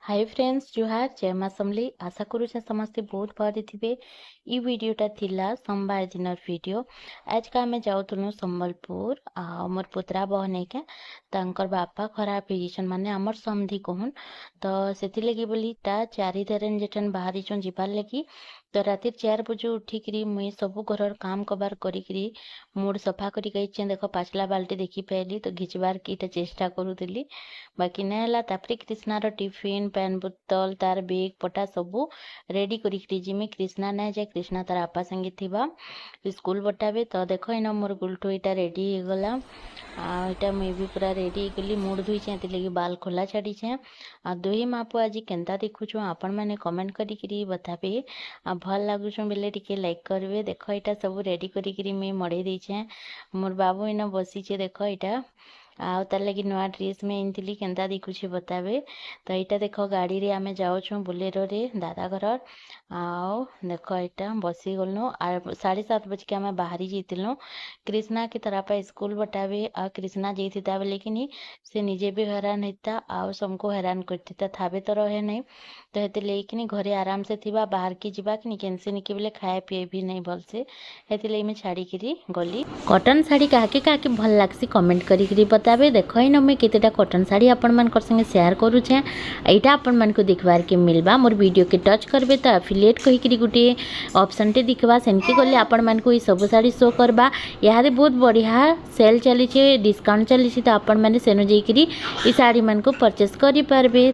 Hi friends जुहार जय माँ समली आशा करूँ समस्ते बहुत भरी थे। ई वीडियोटा थिला सोमवार दिन वीडियो। आज का आम जाऊँ संबलपुर मोर पुत्रा बहन के तांकर बापा खराब हो माने आमर समधी कहन तो से लगी बोली ता चारि धरन जेठन बाहरी जीवार लगी तो राति 4 बजे उठिकी मुई सब घर काम कबार करी मूड सफा कर देख पाचला बाल्टी देखी पाइली तो घिचबार की चेष्टा करूली बाकी नहीं तापर कृष्णार टिफिन पैन बोतल तार बेग पटा सबू रेडी करी जिमी कृष्णा ना जाए कृष्णा तार आपा संगे थिबा स्कूल बटाबे तो देख इन मोर गुलटू इटा रेडी हो गला आटा मुई भी पूरा रेडी गली मुड धोईचे लगी बाल खोला छाड़ीचे आ दुही मापू आज केन्ता देखुछु आपण मैंने कमेंट करी बताबे आ भल लगुछ बेले टिके लाइक करबे। देख इटा सब रेडी करी मुई मड़े देछे मोर बाबू इन बसीचे देख इटा आउ तार लगी नुआ ड्रेस में इनथिली केन्ता दिखुछि बताबे। तो यहाँ देख गाड़ी रे आमे जाऊँ बोलेरो रे दादा घर आओ देख यहाँ बसी गलु 7:30 बजे के आमे बाहरी जाइलु कृष्णा के तरफ स्कूल बटाबे आ कृष्णा जाता लेकिन से निजे भी हैरान होता आउ सबको हैरान करता थाबे तो रहे नहीं तो हेते लेकिन घरे आराम से थिबा बाहर की जीवा कि केनसे निके बोले खाए पिए भी नहीं भल से हेते मैं छाड़ी गली। कॉटन साड़ी काके भल लागसी कमेंट करी बताबे। देख इन मुझे केतेटा कॉटन साड़ी आपण मान संगे शेयर करूछे एटा आपण मान को देखबार के मिलबा मोर वीडियो के टच करबे तो एफिलिएट कहिकरी गुटे ऑप्शन टे दिखबा सेनके गले आपण मान को ई सब साड़ी शो करबा यादे बहुत बढ़िया सेल चली डिस्काउंट चली तो आपण माने सेनो जेकरी ई साड़ी मान को परचेस करि पारबे।